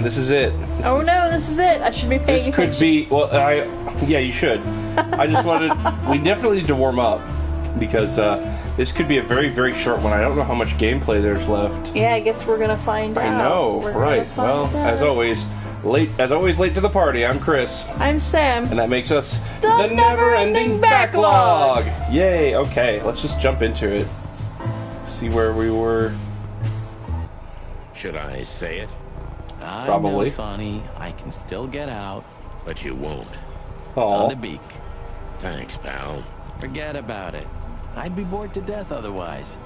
This is it. This is it. I should be paying attention. This could be, yeah, you should. I just wanted, we definitely need to warm up, because this could be a very, very short one. I don't know how much gameplay there's left. Yeah, I guess we're gonna find out. I know, right. Well, as always, late to the party, I'm Chris. I'm Sam. And that makes us the never-ending backlog! Yay, okay, let's just jump into it. See where we were. Should I say it? Probably. I know, Sonny. I can still get out. But you won't. Aw. On the beak. Thanks, pal. Forget about it. I'd be bored to death otherwise.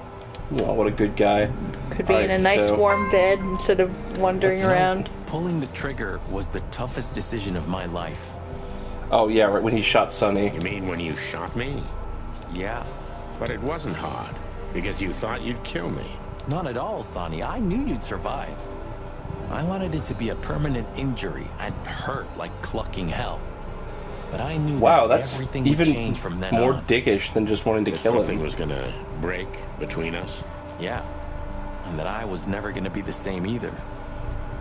Oh, what a good guy. Could be in a nice warm bed instead of wandering around. Pulling the trigger was the toughest decision of my life. Oh, yeah, right when he shot Sonny. You mean when you shot me? Yeah. But it wasn't hard, because you thought you'd kill me. Not at all, Sonny. I knew you'd survive. I wanted it to be a permanent injury and hurt like clucking hell. But I knew that that's everything would change from then more on. dickish than just wanting to That kill something him. was gonna break between us. Yeah. And that I was never gonna be the same either.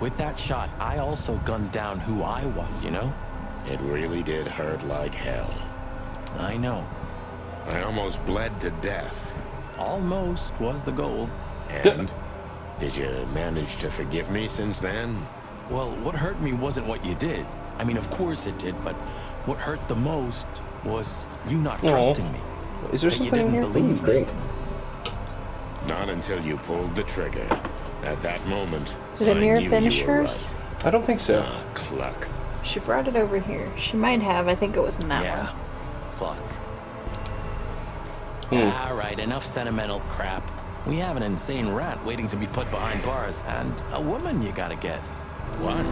With that shot, I also gunned down who I was, you know? It really did hurt like hell. I know. I almost bled to death. Almost was the goal. And did you manage to forgive me since then? Well, what hurt me wasn't what you did. I mean, of course it did, but what hurt the most was you not trusting me. Is there That you something in didn't here? believe me. Drink. Not until you pulled the trigger. At that moment, Did I Amira knew finish you were hers? right. I don't think so. Ah, Cluck. She brought it over here. She might have. I think it was in that Yeah. one. Fuck. Hmm. Alright, enough sentimental crap. We have an insane rat waiting to be put behind bars, and a woman you gotta get. What?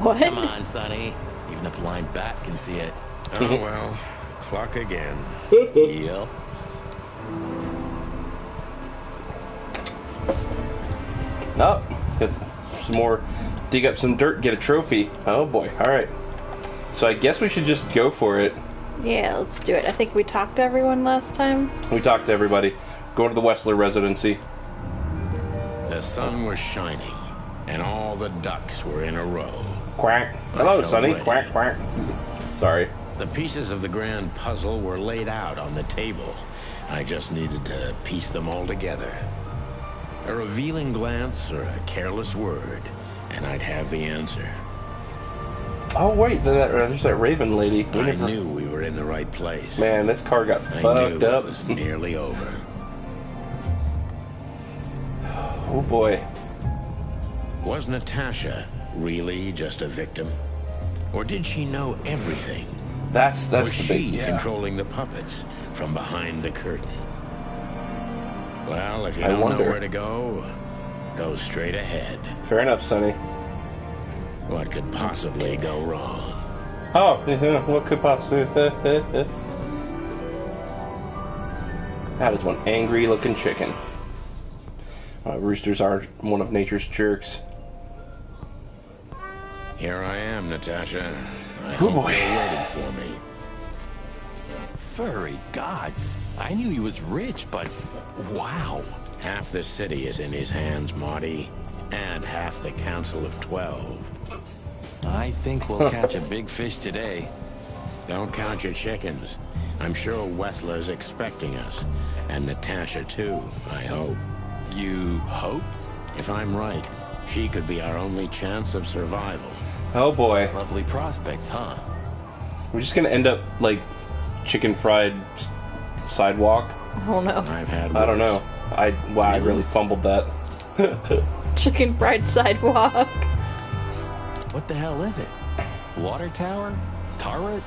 What? Come on, Sonny. Even a blind bat can see it. Oh well, Cluck again. Yup. Oh, get some more, dig up some dirt, get a trophy. Oh boy, alright. So I guess we should just go for it. Yeah, let's do it. I think we talked to everyone last time. We talked to everybody. Go to the Wessler residency. The sun was shining, and all the ducks were in a row. Quack. Hello, felt Sonny. ready. Quack, quack. Sorry. The pieces of the grand puzzle were laid out on the table. I just needed to piece them all together. A revealing glance or a careless word, and I'd have the answer. Oh wait, there's that Raven lady. I knew we were in the right place. Man, this car got I fucked knew up. it was nearly over. Oh boy. Was Natasha really just a victim? Or did she know everything? That's Was the she big, controlling the puppets from behind the curtain? Well, if you I don't wonder. know where to go, go straight ahead. Fair enough, Sonny. What could possibly go wrong? Oh, yeah, what could possibly... That is one angry-looking chicken. Roosters are one of nature's jerks. Here I am, Natasha. I Oh, hope boy. you're waiting for me. Furry gods. I knew he was rich, but wow. Half the city is in his hands, Marty, and half the Council of 12. I think we'll catch a big fish today. Don't count your chickens. I'm sure Wessler's expecting us, and Natasha too, I hope. You hope? If I'm right, she could be our only chance of survival. Oh boy. Lovely prospects, huh? We're just gonna end up like chicken fried sidewalk. Oh no. I've had I don't worse. know. I really fumbled that. Chicken fried sidewalk. What the hell is it? Water tower? Turret?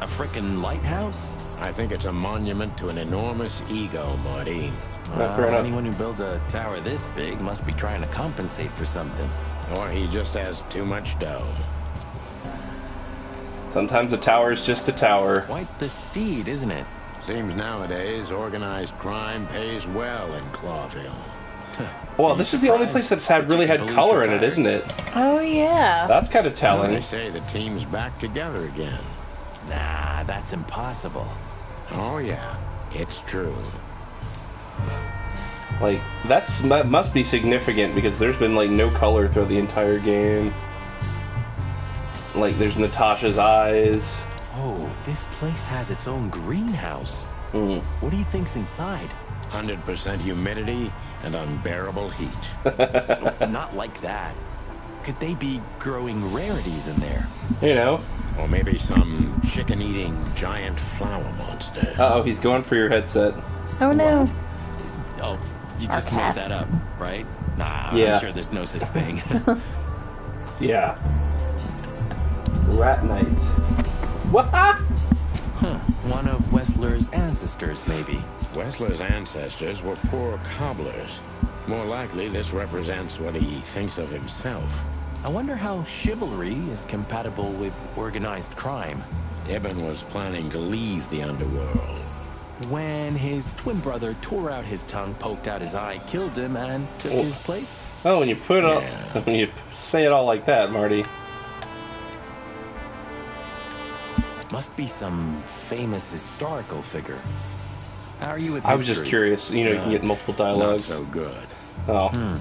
A frickin' lighthouse? I think it's a monument to an enormous ego, Marty. Fair enough. Anyone who builds a tower this big must be trying to compensate for something. Or he just has too much dough. Sometimes a tower is just a tower. Quite the steed, isn't it? Seems nowadays organized crime pays well in Clawville. Well, this is the only place that's really had Police color in it, retired. isn't it? Oh yeah. That's kind of They telling. say the team's back together again. Nah, that's impossible. Oh yeah, it's true. Like, that must be significant because there's been like no color throughout the entire game. like, there's Natasha's eyes. Oh, this place has its own greenhouse. What do you think's inside? 100% humidity and unbearable heat. Not like that. Could they be growing rarities in there? You know. Or maybe some chicken-eating giant flower monster. Uh-oh, he's going for your headset. Oh no. Oh, you just made that up, right? Nah, Yeah. I'm sure there's no such thing. Yeah. Rat Knight. What? One of Wessler's ancestors, maybe. Wessler's ancestors were poor cobblers. More likely, this represents what he thinks of himself. I wonder how chivalry is compatible with organized crime. Ibn was planning to leave the underworld. When his twin brother tore out his tongue, poked out his eye, killed him, and took his place? Oh, when you when you say it all like that, Marty. Must be some famous historical figure. How are you with history? I was just curious. You know, you can get multiple dialogues. Not so good. Oh.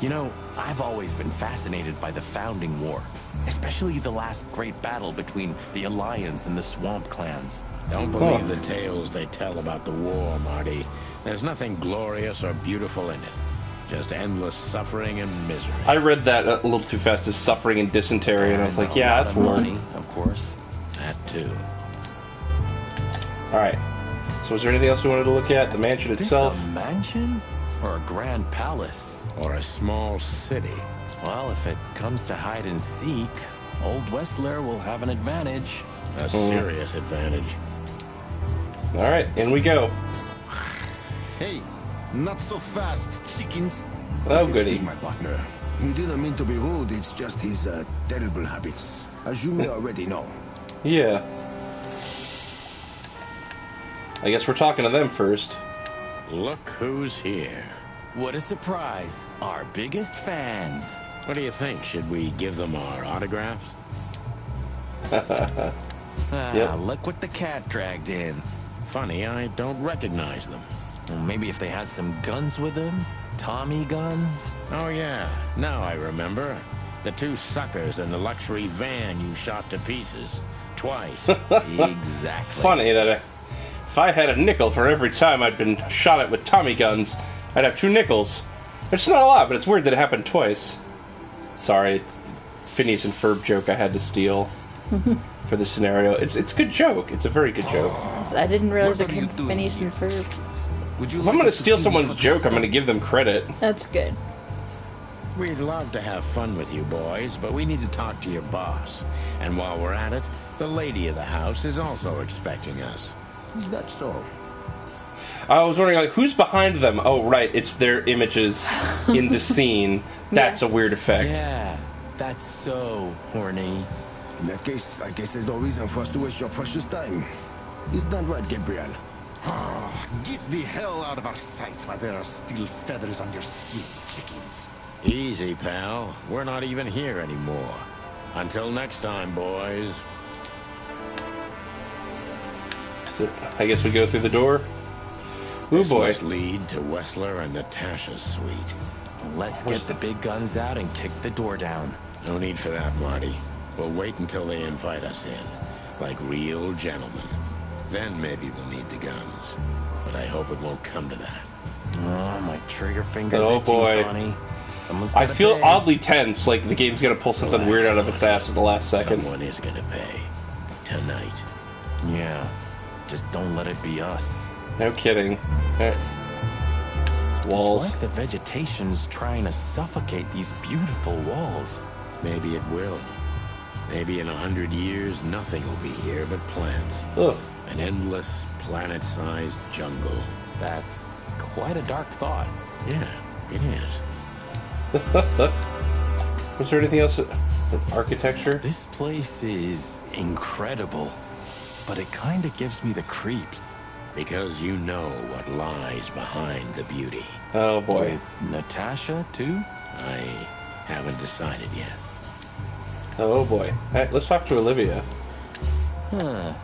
You know, I've always been fascinated by the Founding War, especially the last great battle between the Alliance and the Swamp Clans. Don't believe the tales they tell about the war, Marty. There's nothing glorious or beautiful in it. Just endless suffering and misery. I read that a little too fast as suffering and dysentery, and I was like, yeah, that's war. Money, of course. That too. Alright. So is there anything else we wanted to look at? The mansion itself? Is this a mansion? Or a grand palace? Or a small city. Well, if it comes to hide and seek, old Wessler will have an advantage. A serious advantage. Alright, in we go. Hey, not so fast, chickens. Oh, goody. My partner. He didn't mean to be rude, it's just his terrible habits. As you may already know. Yeah. I guess we're talking to them first. Look who's here. What a surprise. Our biggest fans. What do you think? Should we give them our autographs? Look what the cat dragged in. Funny, I don't recognize them. Well, maybe if they had some guns with them? Tommy guns? Oh yeah, now I remember. The two suckers in the luxury van you shot to pieces. Twice. Exactly. Funny that if I had a nickel for every time I'd been shot at with Tommy guns, I'd have 2 nickels. It's not a lot, but it's weird that it happened twice. Sorry, it's Phineas and Ferb joke I had to steal for this scenario. It's a good joke. It's a very good joke. I didn't realize it came from Phineas and Ferb. Would you If I'm going to steal someone's joke, I'm going to give them credit. That's good. We'd love to have fun with you boys, but we need to talk to your boss. And while we're at it, the lady of the house is also expecting us. Is that so? I was wondering, like, who's behind them? Oh, right, it's their images in the scene. That's Yes. a weird effect. Yeah, that's so horny. In that case, I guess there's no reason for us to waste your precious time. Is that right, Gabriel? Get the hell out of our sight while there are still feathers on your skin, chickens. Easy, pal. We're not even here anymore. Until next time, boys. So, I guess we go through the door. Ooh, This boy. must lead to Wessler and Natasha's suite. Let's get the big guns out and kick the door down. No need for that, Marty. We'll wait until they invite us in, like real gentlemen. Then maybe we'll need the guns. But I hope it won't come to that. Oh, my trigger finger's Oh, itching, boy. Sonny. Someone's I gotta feel pay. oddly tense, like the game's gonna pull something Relax, weird out of its Marty. ass at the last second. Someone is gonna pay. Tonight. Yeah, just don't let it be us. No kidding. Walls. It's like the vegetation's trying to suffocate these beautiful walls. Maybe it will. Maybe in 100 years, nothing will be here but plants. Ugh. An endless, planet-sized jungle. That's quite a dark thought. Yeah, it is. Was there anything else? Architecture? This place is incredible, but it kind of gives me the creeps. Because you know what lies behind the beauty. Oh boy. With Natasha, too? I haven't decided yet. Oh boy. Alright, let's talk to Olivia. Huh.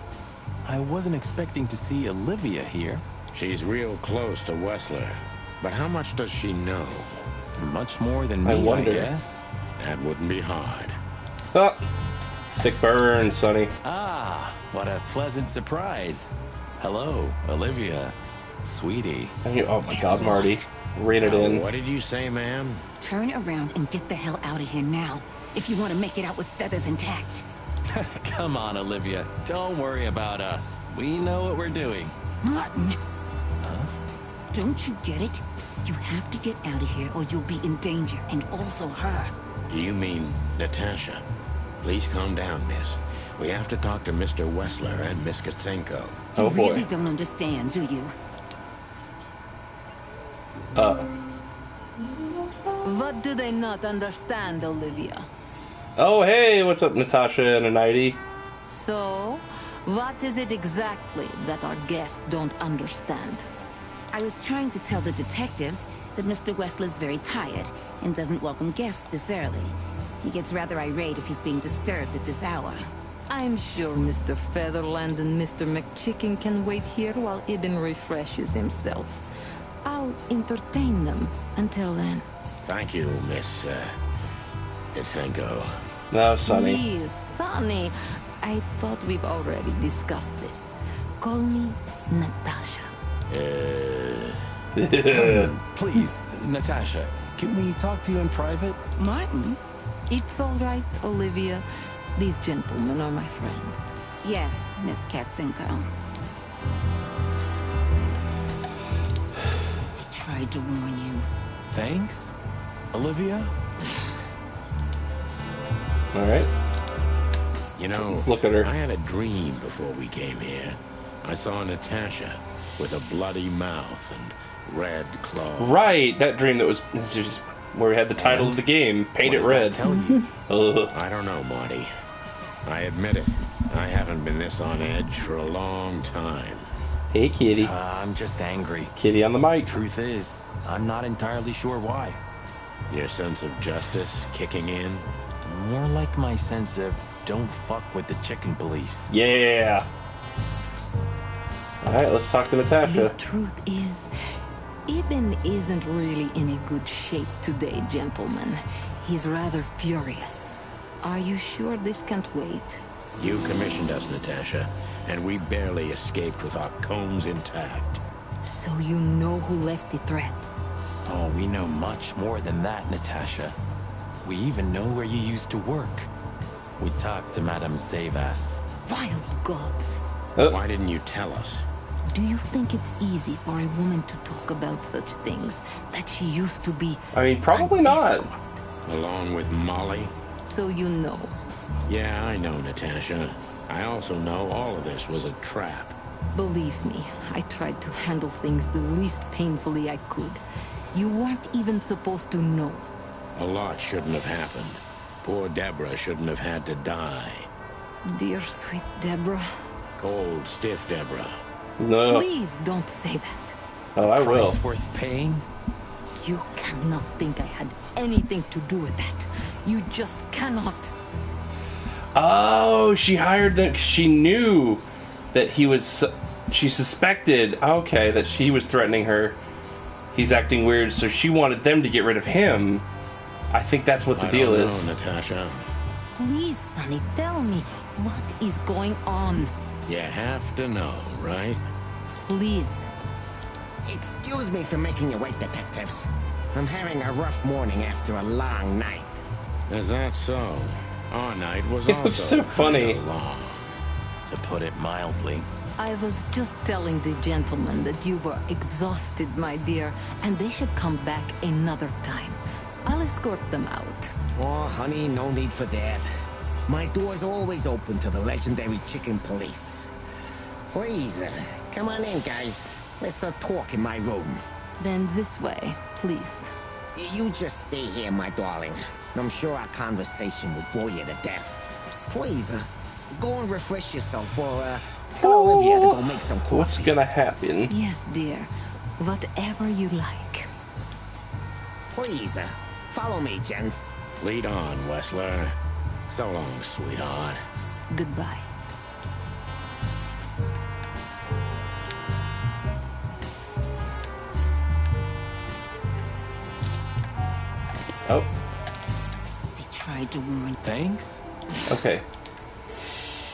I wasn't expecting to see Olivia here. She's real close to Wessler. But how much does she know? Much more than I me, I wonder. guess. That wouldn't be hard. Ah, Sick burn, Sonny. Ah, what a pleasant surprise. Hello, Olivia. Sweetie. Oh my god, Marty. Rein it in. What did you say, ma'am? Turn around and get the hell out of here now, if you want to make it out with feathers intact. Come on, Olivia. Don't worry about us. We know what we're doing. Martin. Huh? Don't you get it? You have to get out of here or you'll be in danger, and also her. Do you mean Natasha? Please calm down, miss. We have to talk to Mr. Wessler and Miss Katsenko. Oh You boy. really don't understand, do you? What do they not understand, Olivia? Oh, hey, what's up, Natasha and a nightie? So, what is it exactly that our guests don't understand? I was trying to tell the detectives that Mr. Wessler's very tired and doesn't welcome guests this early. He gets rather irate if he's being disturbed at this hour. I'm sure Mr. Featherland and Mr. McChicken can wait here while Ibn refreshes himself. I'll entertain them until then. Thank you, Miss Katsenko. No, Sonny. Please, Sonny. I thought we've already discussed this. Call me Natasha. Please, Natasha, can we talk to you in private? Martin? It's all right, Olivia. These gentlemen are my friends. Yes, Miss Katsenko. I tried to warn you. Thanks, Olivia. Alright. You know, Let's look at her. I had a dream before we came here. I saw Natasha with a bloody mouth and red claws. Right, that dream that was where we had the title of the game, Paint It Red. Tell you. Ugh. I don't know, Marty. I admit it. I haven't been this on edge for a long time. Hey, kitty. I'm just angry. Kitty on the mic. Truth is, I'm not entirely sure why. Your sense of justice kicking in? More like my sense of don't fuck with the chicken police. Yeah. Alright, let's talk to The Natasha. truth is, Ibn isn't really in a good shape today, gentlemen. He's rather furious. Are you sure this can't wait? You commissioned us, Natasha, and we barely escaped with our combs intact. So you know who left the threats? Oh, we know much more than that, Natasha. We even know where you used to work. We talked to Madame Savas. Wild gods. Why didn't you tell us? Do you think it's easy for a woman to talk about such things that she used to be? I mean, probably an not. escort? Along with Molly? So you know. Yeah, I know, Natasha. I also know all of this was a trap. Believe me, I tried to handle things the least painfully I could. You weren't even supposed to know. A lot shouldn't have happened. Poor Deborah shouldn't have had to die. Dear sweet Deborah, Cold, stiff Deborah. No. please don't say that. Oh, I will. Price worth paying? You cannot think I had anything to do with that. You just cannot. Oh, she hired them. She knew that he was. She suspected, okay, that he was threatening her. He's acting weird, so she wanted them to get rid of him. I think that's what the deal I don't is. know, Natasha. Please, Sonny, tell me, what is going on? You have to know, right? Please. Excuse me for making you wait, detectives. I'm having a rough morning after a long night. Is that so? Our night was It also was so funny. kinda long. To put it mildly. I was just telling the gentleman that you were exhausted, my dear, and they should come back another time. I'll escort them out. Oh, honey, no need for that. My door's always open to the legendary chicken police. Please, come on in, guys. Let's talk in my room. Then this way, please. You just stay here, my darling. I'm sure our conversation will bore you to death. Please, go and refresh yourself, or tell Olivia to go make some coffee. What's gonna happen? Yes, dear. Whatever you like. Please, follow me, gents. Lead on, Wessler. So long, sweetheart. Goodbye. Oh, I tried to warn. Thanks? okay.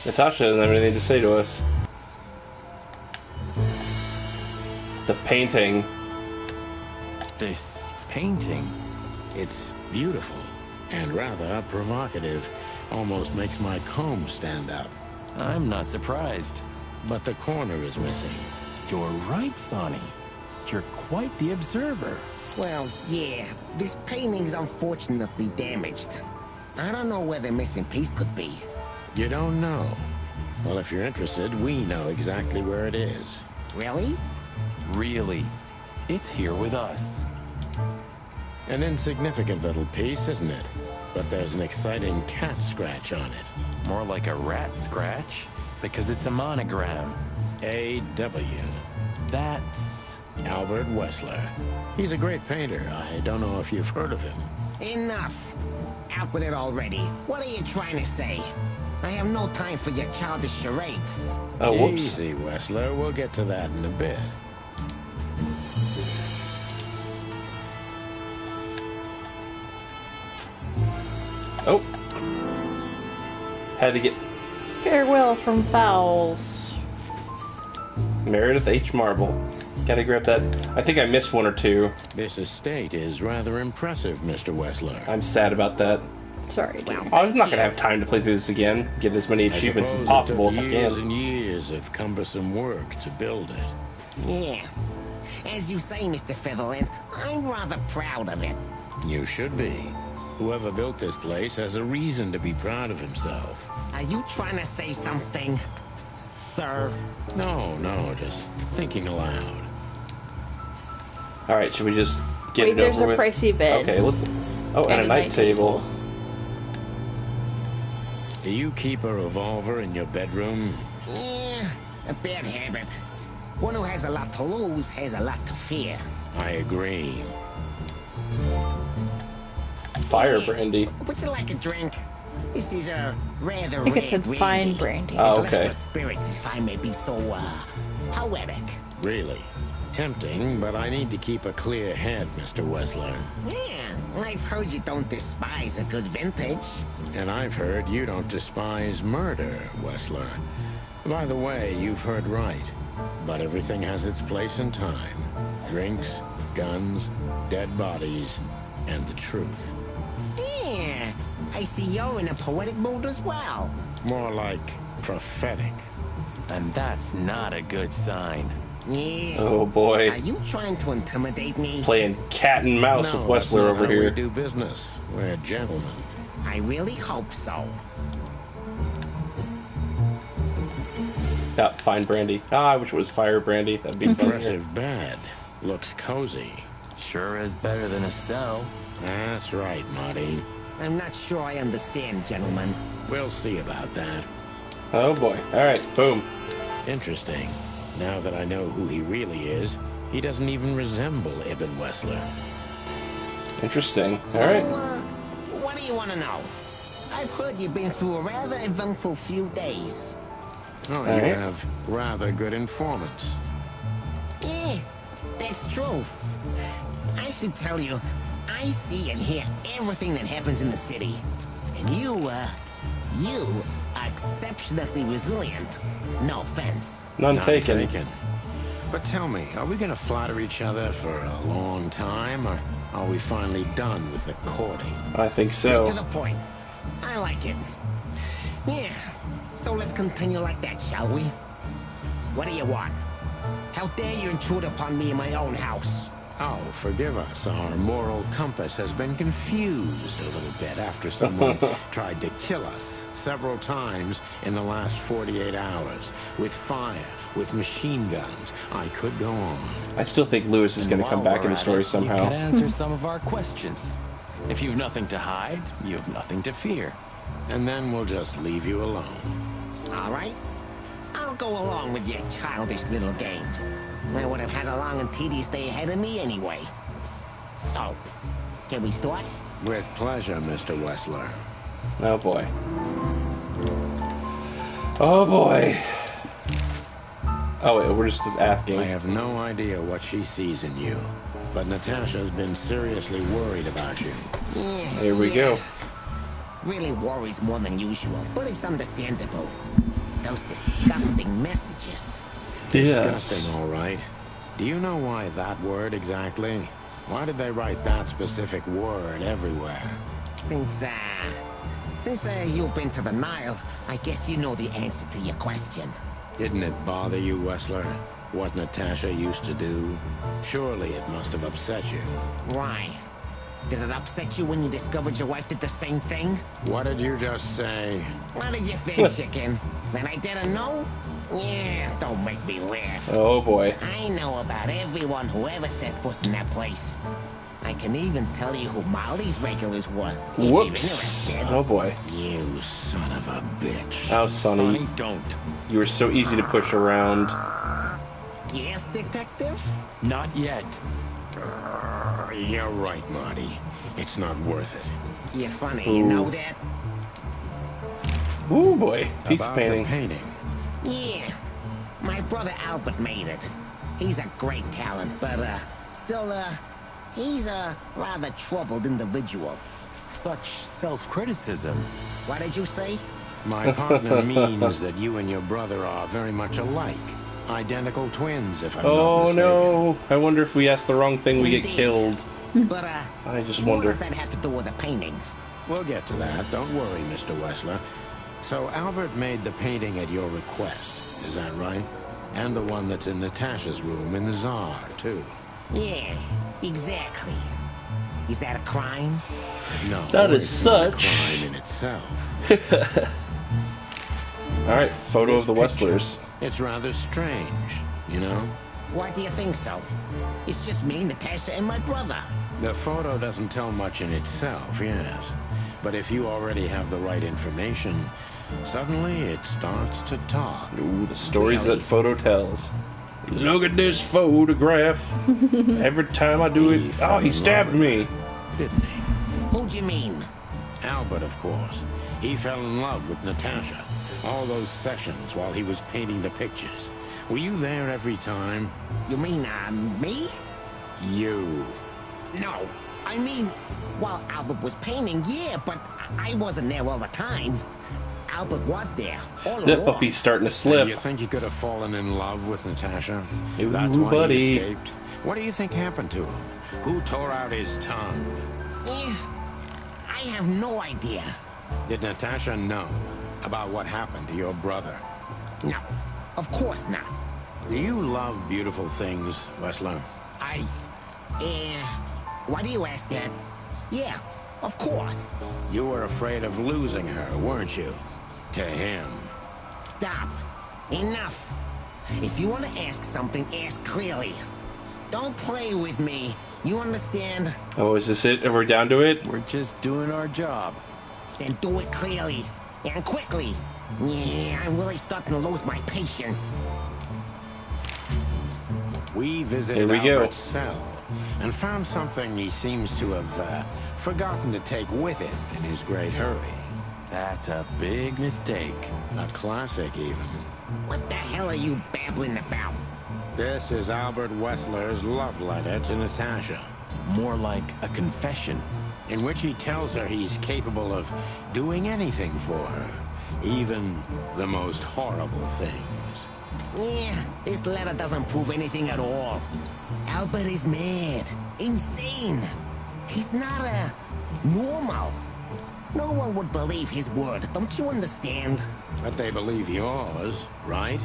Natasha doesn't have anything to say to us. The painting. This painting? It's beautiful and rather provocative. Almost makes my comb stand up. I'm not surprised. But the corner is missing. You're right, Sonny. You're quite the observer. Well, yeah, this painting's unfortunately damaged. I don't know where the missing piece could be. You don't know? Well, if you're interested, we know exactly where it is. Really? Really. It's here with us. An insignificant little piece, isn't it? But there's an exciting cat scratch on it. More like a rat scratch, because it's a monogram. A.W. That's... Albert Wessler. He's a great painter. I don't know if you've heard of him. Enough. Out with it already. What are you trying to say? I have no time for your childish charades. Oh, whoops. Easy, Wessler. We'll get to that in a bit. Oh. Had to get Farewell from Fowls. Meredith H. Marble. Gotta grab that. I think I missed one or two. This estate is rather impressive, Mr. Wessler. I'm sad about that. Sorry, dude. I was not gonna have time to play through this again. Get as many achievements as possible if I Years can. and years of cumbersome work to build it. Yeah. As you say, Mr. Featherland, I'm rather proud of it. You should be. Whoever built this place has a reason to be proud of himself. Are you trying to say something, sir? No, just thinking aloud. Alright, should we just get Wait, it there's over a with? pricey bed. Okay, let's... Oh, and a night table. Do you keep a revolver in your bedroom? Yeah, a bad habit. One who has a lot to lose has a lot to fear. I agree. Fire brandy. Would you like a drink? This is a rather I think rare it said brandy. fine brandy. Oh, It lifts okay. the spirits, if I may be so, poetic. Really? Tempting, but I need to keep a clear head, Mr. Wessler. Yeah, I've heard you don't despise a good vintage. And I've heard you don't despise murder, Wessler. By the way, you've heard right. But everything has its place and time. Drinks, guns, dead bodies, and the truth. Yeah, I see you're in a poetic mood as well. More like prophetic. And that's not a good sign. Yeah. Oh boy. Are you trying to intimidate me? Playing cat and mouse with that's Wessler not over how here. We do business. We're gentlemen. I really hope so. Ah, fine brandy. Ah, I wish it was fire brandy. That'd be funnier. Impressive bed. Looks cozy. Sure is better than a cell. That's right, Marty. I'm not sure I understand, gentlemen. We'll see about that. Oh boy. Alright, boom. Interesting. Now that I know who he really is, he doesn't even resemble Ibn Wessler. Interesting. So, Alright. what do you want to know? I've heard you've been through a rather eventful few days. Oh, All you right. have rather good informants. Yeah, that's true. I should tell you, I see and hear everything that happens in the city. And you are exceptionally resilient. No offense. None None taken. But tell me, are we gonna flatter each other for a long time, or are we finally done with the courting? I think Straight to so. the point. I like it. Yeah, so let's continue like that, shall we? What do you want? How dare you intrude upon me in my own house? Oh, forgive us. Our moral compass has been confused a little bit after someone tried to kill us several times in the last 48 hours. With fire, with machine guns. I could go on. I still think Lewis is And going to come while back in we're the at story it, somehow. You can answer some of our questions. If you've nothing to hide, you have nothing to fear. And then we'll just leave you alone. All right? I'll go along with your childish little game. I would have had a long and tedious day ahead of me anyway. So, can we start? With pleasure, Mr. Wessler. Oh boy. Oh boy. Oh wait, we're just asking. I have no idea what she sees in you, but Natasha's been seriously worried about you. Here we go. really worries more than usual, but it's understandable. Those disgusting messages. Disgusting, all right. Do you know why that word exactly? Why did they write that specific word everywhere? Since you've been to the Nile, I guess you know the answer to your question. Didn't it bother you, Wessler? What Natasha used to do? Surely it must have upset you. Why? Did it upset you when you discovered your wife did the same thing? What did you just say? What did you think, chicken? That I didn't know? Yeah, don't make me laugh. Oh boy. I know about everyone who ever set foot in that place. I can even tell you who Molly's regulars were. If you're Whoops. interested. Oh boy. You son of a bitch. Oh, Sonny. Sonny, don't. You were so easy to push around. Yes, detective? Not yet. You're right, Marty. It's not worth it. You're funny, you know that? Ooh boy. Piece About of painting. the painting. Yeah. My brother Albert made it. He's a great talent, but, still, he's a rather troubled individual. Such self-criticism. What did you say? My partner means that you and your brother are very much alike. Identical twins, if I'm not Oh mistaken. no. I wonder if we ask the wrong thing, we get Indeed. killed. But, I just what wonder. does that have to do with the painting? We'll get to that. Don't worry, Mr. Wessler. So Albert made the painting at your request, is that right? And the one that's in Natasha's room in the Tsar, too. Yeah, exactly. Is that a crime? No, That is it's not a such- crime in itself. Alright, photo This of the picture, Westlers. It's rather strange, you know? Why do you think so? It's just me, Natasha, and my brother. The photo doesn't tell much in itself, yes. But if you already have the right information, suddenly it starts to talk. Ooh, the stories that photo tells. Look at this photograph. Every time I do it. Oh, he stabbed me. Didn't he? Who'd you mean? Albert, of course. He fell in love with Natasha. All those sessions while he was painting the pictures. Were you there every time? You mean, me? You. No. I mean, while Albert was painting, yeah, but I wasn't there all the time. Albert was there, all Oh, along. he's starting to And slip. you think he could have fallen in love with Natasha? Ooh, That's why buddy. he escaped. What do you think happened to him? Who tore out his tongue? I have no idea. Did Natasha know about what happened to your brother? No, of course not. Do you love beautiful things, Wessler? Why do you ask that? Yeah, of course. You were afraid of losing her, weren't you? To him. Stop. Enough. If you want to ask something, ask clearly. Don't play with me. You understand? Oh, is this it? Are we down to it? We're just doing our job. Then do it clearly. And quickly. Yeah, I'm really starting to lose my patience. We visited Here we go. Albert's cell and found something he seems to have forgotten to take with him in his great hurry. That's a big mistake. A classic, even. What the hell are you babbling about? This is Albert Wessler's love letter to Natasha, More like a confession. in which he tells her he's capable of doing anything for her, even the most horrible things. Yeah, this letter doesn't prove anything at all. Albert is mad. Insane. He's not normal. No one would believe his word, don't you understand? But they believe yours, right?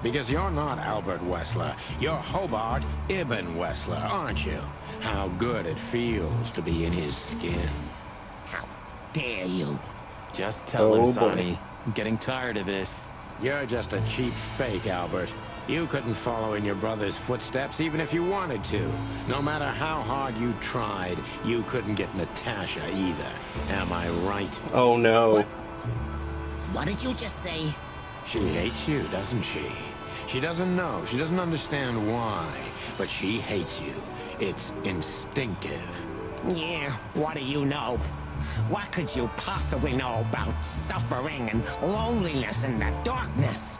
Because you're not Albert Wessler. You're Hobart Ibn Wessler, aren't you? How good it feels to be in his skin. How dare you? Just tell Oh, him, boy. Sonny. I'm getting tired of this. You're just a cheap fake, Albert. You couldn't follow in your brother's footsteps even if you wanted to. No matter how hard you tried, you couldn't get Natasha either. Am I right? Oh no. What did you just say? She hates you, doesn't she? She doesn't know. She doesn't understand why. But she hates you. It's instinctive. Yeah, what do you know? What could you possibly know about suffering and loneliness and the darkness?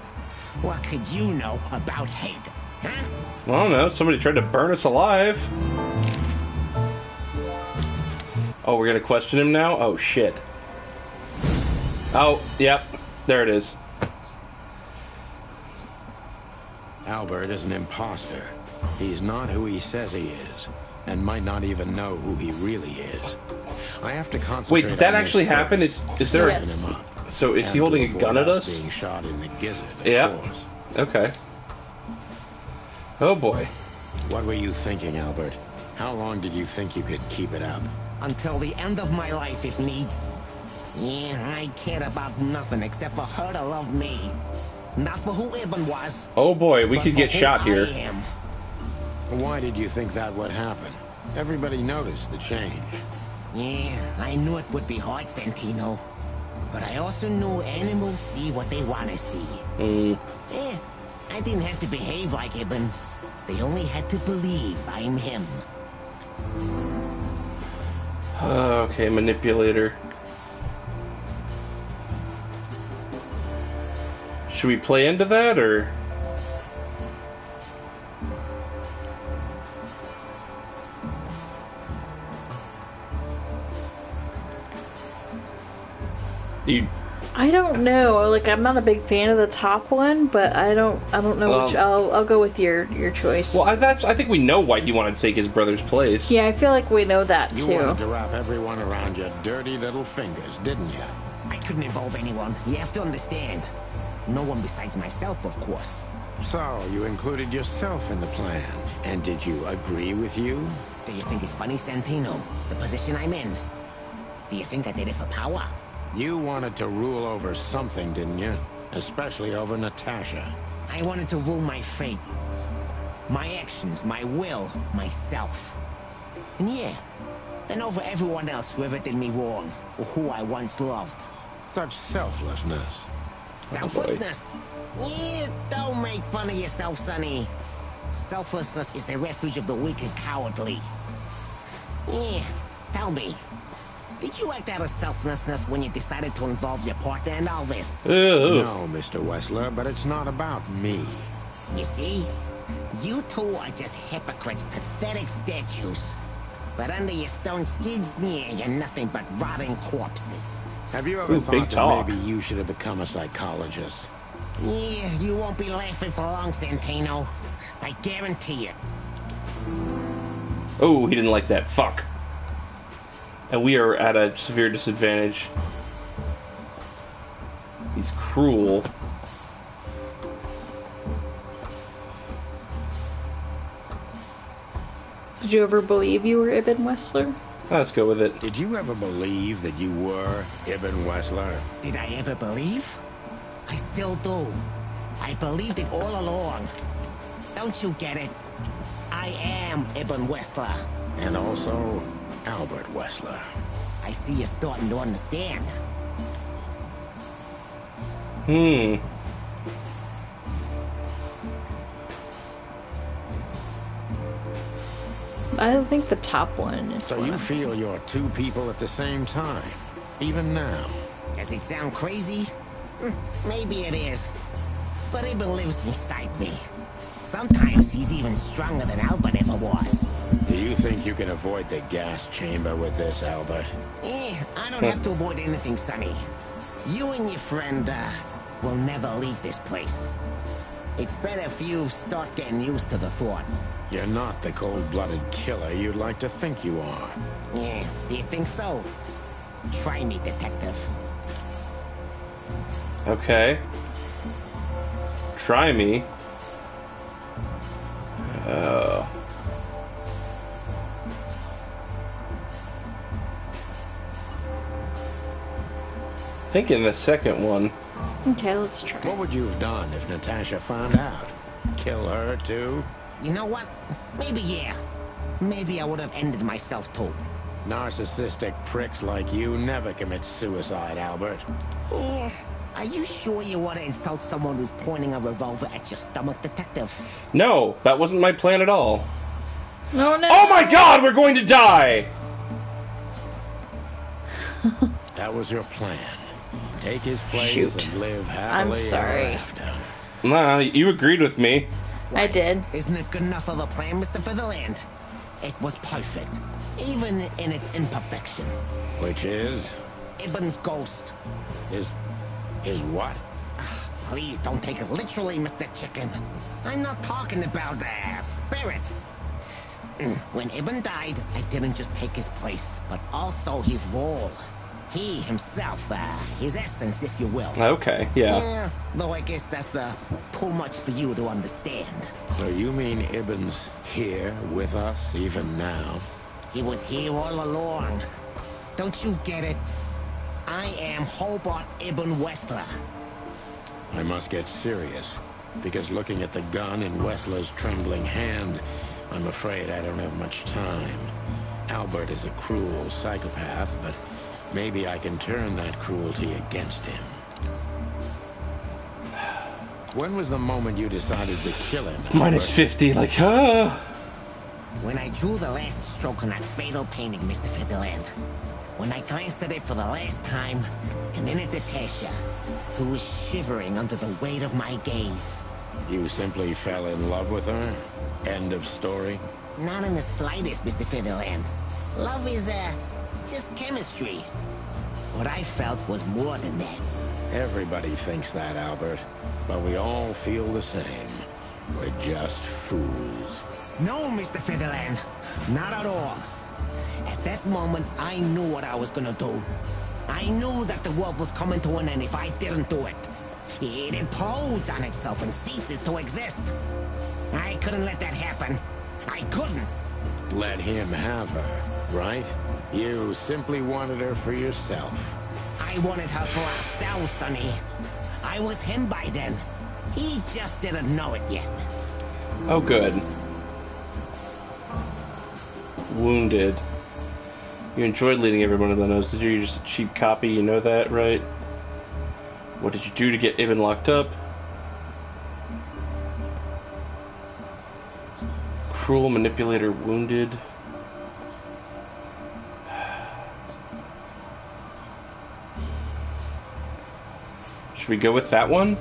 What could you know about hate, huh? I don't know. Somebody tried to burn us alive. Oh, we're gonna question him now? Oh, shit. Oh, yep. There it is. Albert is an imposter. He's not who he says he is, and might not even know who he really is. I have to concentrate. Wait, did that on actually this happen? first. Is there Yes. So is And he holding a to gun avoid at us? Being shot in the gizzard, of Yeah. course. Okay. Oh boy. What were you thinking, Albert? How long did you think you could keep it up? Until the end of my life, if needs. Yeah, I cared about nothing except for her to love me. Not for who Ibn was. Oh boy, we but could for get who shot I here. am. Why did you think that would happen? Everybody noticed the change. Yeah, I knew it would be hard, Santino. But I also knew animals see what they want to see. Yeah, I didn't have to behave like Ibn. They only had to believe I'm him. Okay, manipulator. Should we play into that, or? You... I don't know. Like, I'm not a big fan of the top one, but I don't know which. I'll go with your choice. Well, I think we know why he wanted to take his brother's place. Yeah, I feel like we know that You too. wanted to wrap everyone around your dirty little fingers, didn't you? I couldn't involve anyone. You have to understand. No one besides myself, of course. So, you included yourself in the plan. And did you agree with you? Do you think it's funny, Santino? The position I'm in? Do you think I did it for power? You wanted to rule over something, didn't you? Especially over Natasha. I wanted to rule my fate. My actions, my will, myself. And yeah, then over everyone else who ever did me wrong, or who I once loved. Such selflessness. Selflessness? Yeah, don't make fun of yourself, Sonny. Selflessness is the refuge of the weak and cowardly. Yeah, tell me. Did you act out of selflessness when you decided to involve your partner in all this? Ooh. No, Mr. Wessler, but it's not about me. You see? You two are just hypocrites, pathetic statues. But under your stone skids, yeah, you're nothing but rotting corpses. Have you ever Ooh, thought big that talk. maybe you should have become a psychologist? Yeah, you won't be laughing for long, Santino. I guarantee it. Oh, he didn't like that. Fuck. And we are at a severe disadvantage. He's cruel. Did you ever believe you were Ibn Wessler? Let's go with it. Did you ever believe that you were Ibn Wessler? Did I ever believe? I still do. I believed it all along. Don't you get it? I am Ibn Wessler. And also, Albert Wessler. I see you're starting to understand. I think the top one is. So one you of- feel you're two people at the same time, even now. Does it sound crazy? Maybe it is. But Ibn lives inside me. Sometimes he's even stronger than Albert ever was. Do you think you can avoid the gas chamber with this, Albert? I don't have to avoid anything, Sonny. You and your friend, will never leave this place. It's better if you start getting used to the thought. You're not the cold-blooded killer you'd like to think you are. Yeah, do you think so? Try me, detective. Okay. Try me. Thinking the second one. Okay, let's try. What would you have done if Natasha found out? Kill her, too? You know what? Maybe yeah. Maybe I would have ended myself too. Narcissistic pricks like you never commit suicide, Albert. Yeah. Are you sure you want to insult someone who's pointing a revolver at your stomach, detective? No, that wasn't my plan at all. No, no. Oh my god, we're going to die! That was your plan. Take his place Shoot. and live happily I'm sorry. ever after. Nah, you agreed with me. I did. Isn't it good enough of a plan, Mr. Featherland? It was perfect, even in its imperfection. Which is? Ibn's ghost. His what? Please don't take it literally, Mr. Chicken. I'm not talking about spirits. When Ibn died, I didn't just take his place, but also his role. He himself, his essence, if you will. Okay, yeah. Yeah, though I guess that's too much for you to understand. So you mean Ibn's here with us even now? He was here all along. Don't you get it? I am Hobart Ibn Wessler. I must get serious, because looking at the gun in Wessler's trembling hand, I'm afraid I don't have much time. Albert is a cruel psychopath, but maybe I can turn that cruelty against him. When was the moment you decided to kill him, Albert? Minus 50, like, When I drew the last stroke on that fatal painting, Mr. Fiddleland. When I glanced at it for the last time, and then at Natasha, who was shivering under the weight of my gaze. You simply fell in love with her? End of story? Not in the slightest, Mr. Fiddleland. Love is, just chemistry. What I felt was more than that. Everybody thinks that, Albert. But we all feel the same. We're just fools. No, Mr. Fiddleland. Not at all. At that moment, I knew what I was gonna do. I knew that the world was coming to an end if I didn't do it. It implodes on itself and ceases to exist. I couldn't let that happen. I couldn't. Let him have her, right? You simply wanted her for yourself. I wanted her for ourselves, Sonny. I was him by then. He just didn't know it yet. oh, good. Wounded. You enjoyed leading everyone to the nose, did you? You're just a cheap copy, you know that, right? What did you do to get Ibn locked up? Cruel manipulator wounded. Should we go with that one?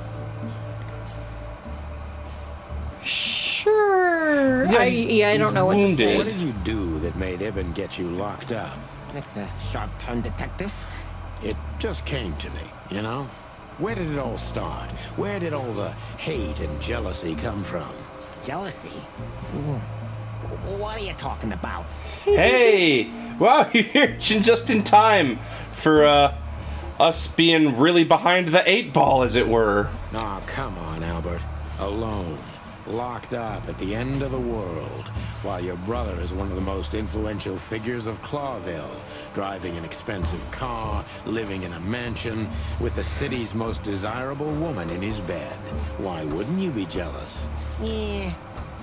Sure. Yeah, I don't know what to say. What did you do that made Ibn get you locked up? That's a sharp turn, detective. It just came to me, you know? Where did it all start? Where did all the hate and jealousy come from? Jealousy? What are you talking about? Hey! Wow, you're here just in time for us being really behind the 8 ball, as it were. Aw, come on, Albert. Alone. Locked up at the end of the world, while your brother is one of the most influential figures of Clawville, driving an expensive car, living in a mansion, with the city's most desirable woman in his bed. Why wouldn't you be jealous? Yeah,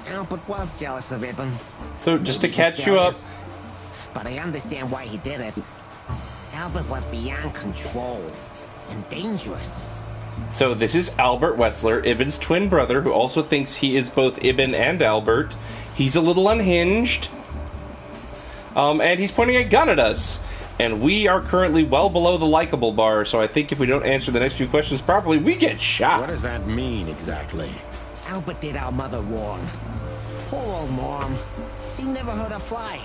Albert was jealous of Ibn. So, just to Maybe catch he's you up... jealous, but I understand why he did it. Albert was beyond control and dangerous. So this is Albert Wessler, Ibn's twin brother, who also thinks he is both Ibn and Albert. He's a little unhinged. And he's pointing a gun at us. And we are currently well below the likable bar, so I think if we don't answer the next few questions properly, we get shot. What does that mean, exactly? Albert did our mother wrong. Poor old Mom. She never heard her fly.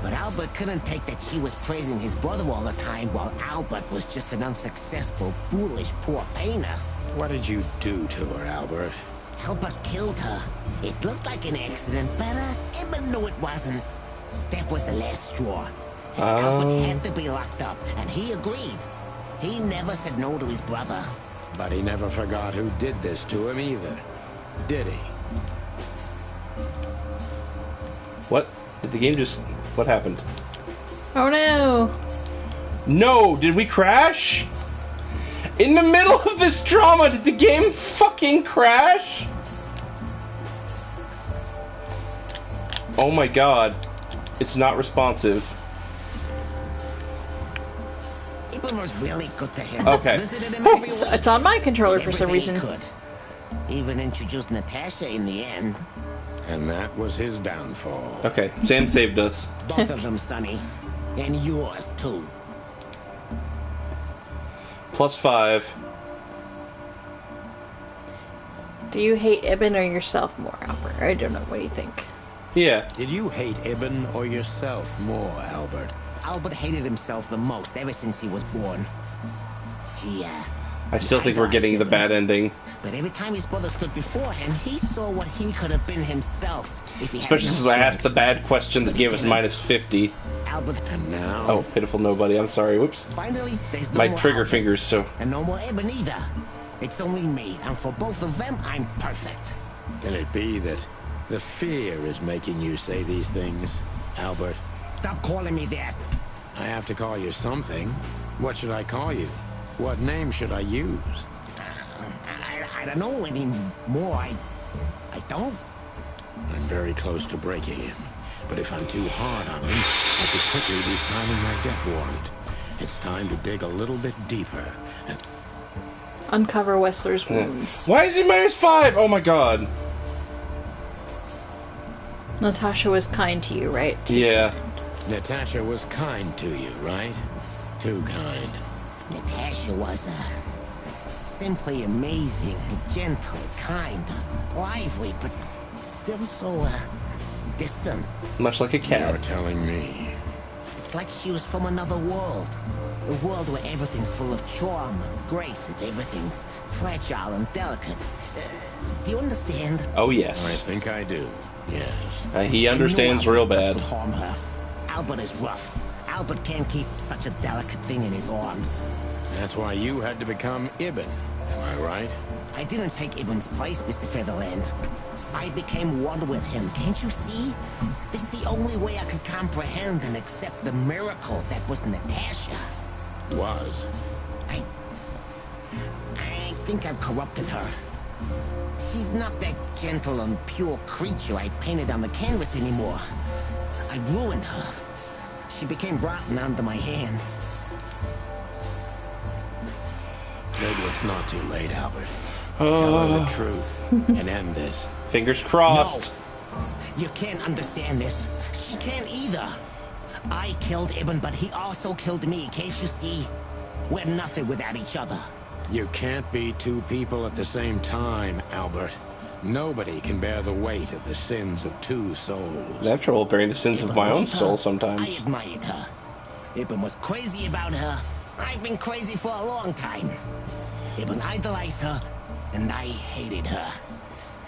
But Albert couldn't take that she was praising his brother all the time while Albert was just an unsuccessful, foolish, poor painter. What did you do to her, Albert? Albert killed her. It looked like an accident, but Ibn knew it wasn't. That was the last straw. Albert had to be locked up, and he agreed. He never said no to his brother. But he never forgot who did this to him either, did he? What? Did the game just... What happened? Oh no! No! Did we crash? In the middle of this drama, did the game fucking crash? Oh my god. It's not responsive. Ibn was really good to him. Okay. Visited him every week. It's on my controller for some Everything reason. he could. Even introduced Natasha in the end. And that was his downfall. Okay, Sam saved us. Both of them, Sonny. And yours, too. +5. Do you hate Ibn or yourself more, Albert? I don't know. What do you think? Yeah. Did you hate Ibn or yourself more, Albert? Albert hated himself the most ever since he was born. I still think we're getting the bad ending. But every time his brother stood before him, he saw what he could have been himself if he Especially since I asked the bad question that gave us minus 50. Albert, and now... Oh, pitiful nobody. I'm sorry. Whoops. Finally, there's no my more trigger Albert, fingers, so... And no more Eben either. It's only me, and for both of them, I'm perfect. Can it be that the fear is making you say these things, Albert? Stop calling me that. I have to call you something. What should I call you? What name should I use? I don't know anymore. I don't. I'm very close to breaking him. But if I'm too hard on him, I could quickly be signing my death warrant. It's time to dig a little bit deeper and... Uncover Wessler's wounds. Why is he minus 5? Oh my god. Natasha was kind to you, right? Yeah. Natasha was kind to you, right? Too kind. Natasha was simply amazing, gentle, kind, lively, but still so distant. Much like a cat. You're telling me. It's like she was from another world. A world where everything's full of charm and grace and everything's fragile and delicate. Do you understand? Oh, yes. I think I do, yes. He understands real bad. Harm her. Albert is rough. Albert can't keep such a delicate thing in his arms. That's why you had to become Ibn, am I right? I didn't take Ibn's place, Mr. Featherland. I became one with him, can't you see? This is the only way I could comprehend and accept the miracle that was Natasha. Was? I think I've corrupted her. She's not that gentle and pure creature I painted on the canvas anymore. I ruined her. She became rotten under my hands. Maybe it's not too late, Albert. Tell her the truth and end this. Fingers crossed. No. You can't understand this. She can't either. I killed Ibn, but he also killed me, can't you see? We're nothing without each other. You can't be two people at the same time, Albert. Nobody can bear the weight of the sins of two souls. I have trouble bearing the sins of my own soul sometimes. I admired her. Ibn was crazy about her. I've been crazy for a long time. Ibn idolized her, and I hated her.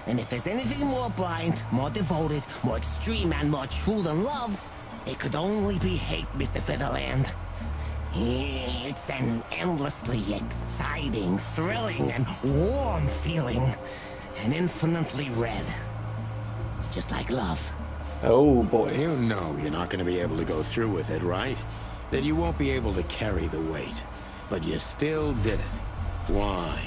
And if there's anything more blind, more devoted, more extreme, and more true than love, it could only be hate, Mr. Featherland. It's an endlessly exciting, thrilling, and warm feeling. And infinitely red. Just like love. Oh boy. You know you're not going to be able to go through with it, right? That you won't be able to carry the weight. But you still did it. Why?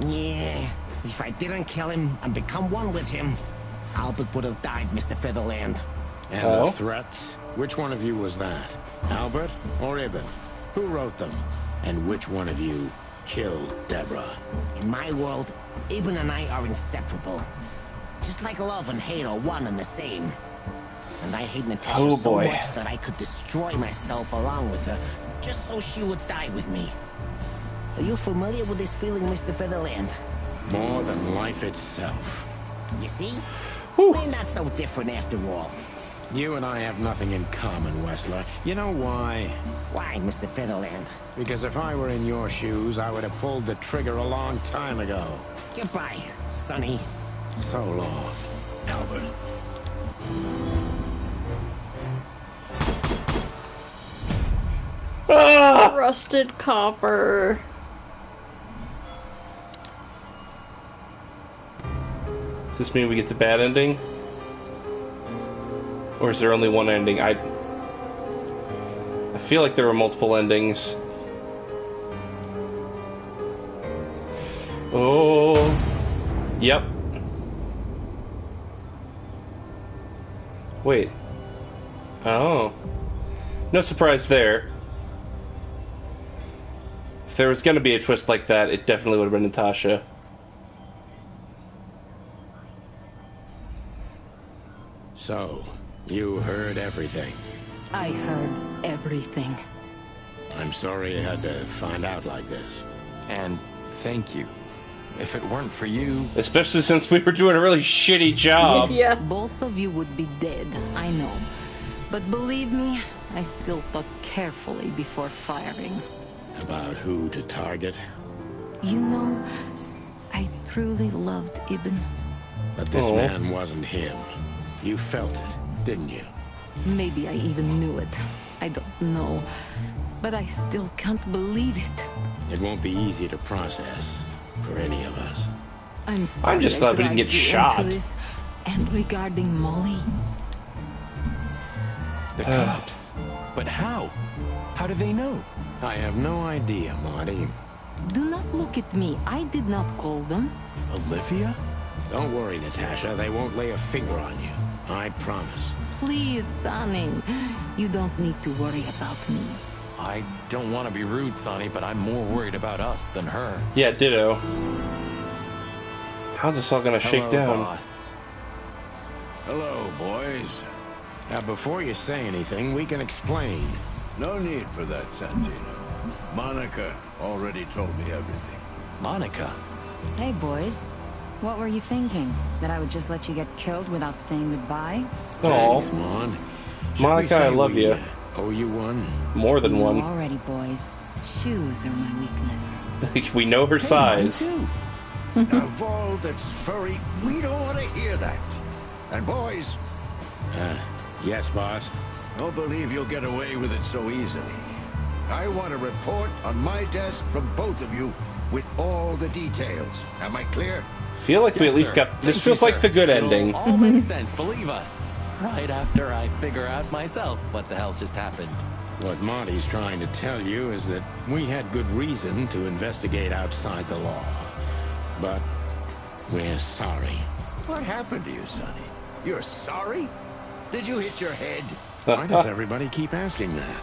Yeah, if I didn't kill him and become one with him, Albert would have died, Mr. Featherland. And the threats? Which one of you was that? Albert or Ibn? Who wrote them? And which one of you killed Deborah? In my world, Ibn and I are inseparable. Just like love and hate are one and the same. And I hate Natasha so much that I could destroy myself along with her, just so she would die with me. Are you familiar with this feeling, Mr. Featherland? More than life itself. You see? We're not so different after all. You and I have nothing in common, Wessler. You know why? Why, Mr. Featherland? Because if I were in your shoes, I would have pulled the trigger a long time ago. Goodbye, Sonny. So long, Albert. Rusted copper. Does this mean we get the bad ending? Or is there only one ending? I feel like there were multiple endings. Oh. Yep. Wait. Oh. No surprise there. If there was going to be a twist like that, it definitely would have been Natasha. So, you heard everything. I heard everything. I'm sorry you had to find out like this. And thank you. If it weren't for you... Especially since we were doing a really shitty job. Yeah. Both of you would be dead, I know. But believe me, I still thought carefully before firing. About who to target? You know, I truly loved Ibn. But this man wasn't him. You felt it, didn't you? Maybe I even knew it. I don't know. But I still can't believe it. It won't be easy to process for any of us. I'm sorry. I'm just glad we didn't get shot. This. And regarding Molly... The cops. But how? How do they know? I have no idea, Marty. Do not look at me. I did not call them. Olivia? Don't worry, Natasha. They won't lay a finger on you. I promise. Please, Sonny. You don't need to worry about me. I don't want to be rude, Sonny, but I'm more worried about us than her. Yeah, ditto. How's this all gonna shake down? Boss. Hello, boys. Now, before you say anything, we can explain. No need for that, Santino. Monica already told me everything. Monica? Hey, boys. What were you thinking? That I would just let you get killed without saying goodbye? Thanks, Mon. Monica, I love you. Owe you one? More than one. Already, boys. Shoes are my weakness. We know her size. Of all that's furry, we don't want to hear that. And boys... Yes, boss? Don't believe you'll get away with it so easily. I want a report on my desk from both of you with all the details. Am I clear? Feel like we at least got... This feels like the good ending. It'll all makes sense, believe us. Right after I figure out myself what the hell just happened. What Marty's trying to tell you is that we had good reason to investigate outside the law. But we're sorry. What happened to you, Sonny? You're sorry? Did you hit your head? Why does everybody keep asking that?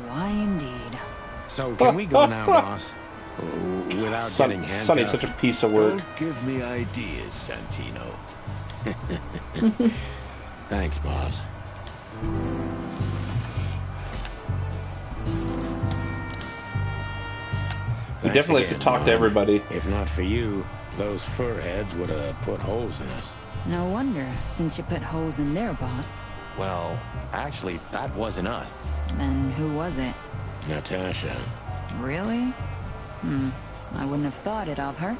Why indeed? So, can we go now, boss? Without getting handcuffed? Sonny's such a piece of work. Don't give me ideas, Santino. Thanks, boss. We definitely have to talk to everybody. If not for you, those fur heads would have put holes in us. No wonder, since you put holes in their boss. Well, actually, that wasn't us. Then who was it? Natasha. Really? I wouldn't have thought it of her.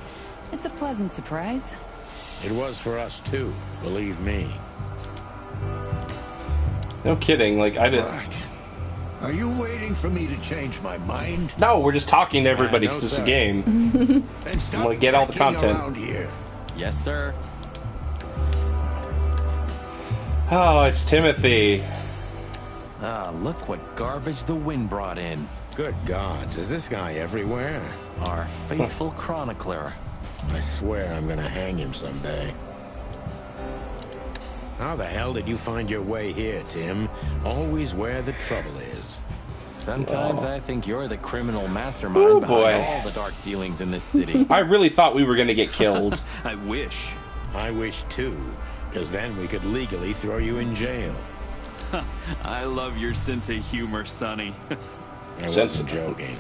It's a pleasant surprise. It was for us, too. Believe me. No kidding, like, I didn't... Right. Are you waiting for me to change my mind? No, we're just talking to everybody because it's a game. Then stop I'm gonna get all the content. around here. Yes, sir. Oh, it's Timothy. Ah, look what garbage the wind brought in. Good gods, is this guy everywhere? Our faithful chronicler. I swear I'm gonna hang him someday. How the hell did you find your way here, Tim? Always where the trouble is. Sometimes I think you're the criminal mastermind behind all the dark dealings in this city. I really thought we were gonna get killed. I wish. I wish too, because then we could legally throw you in jail. I love your sense of humor, Sonny. I wasn't joking.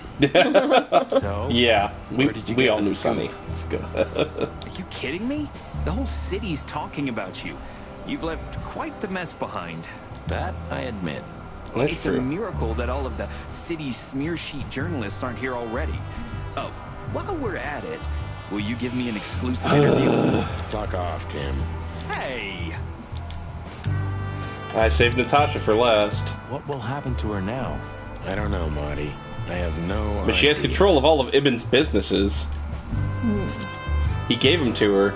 So, yeah, we all knew scoop? Sonny. Let's go. Are you kidding me? The whole city's talking about you. You've left quite the mess behind. That I admit. That's It's true. a miracle that all of the city's smear sheet journalists aren't here already. Oh, while we're at it, will you give me an exclusive interview? Fuck off, Tim. Hey! I saved Natasha for last. What will happen to her now? I don't know, Marty. I have no idea. But she has control of all of Ibn's businesses. He gave them to her.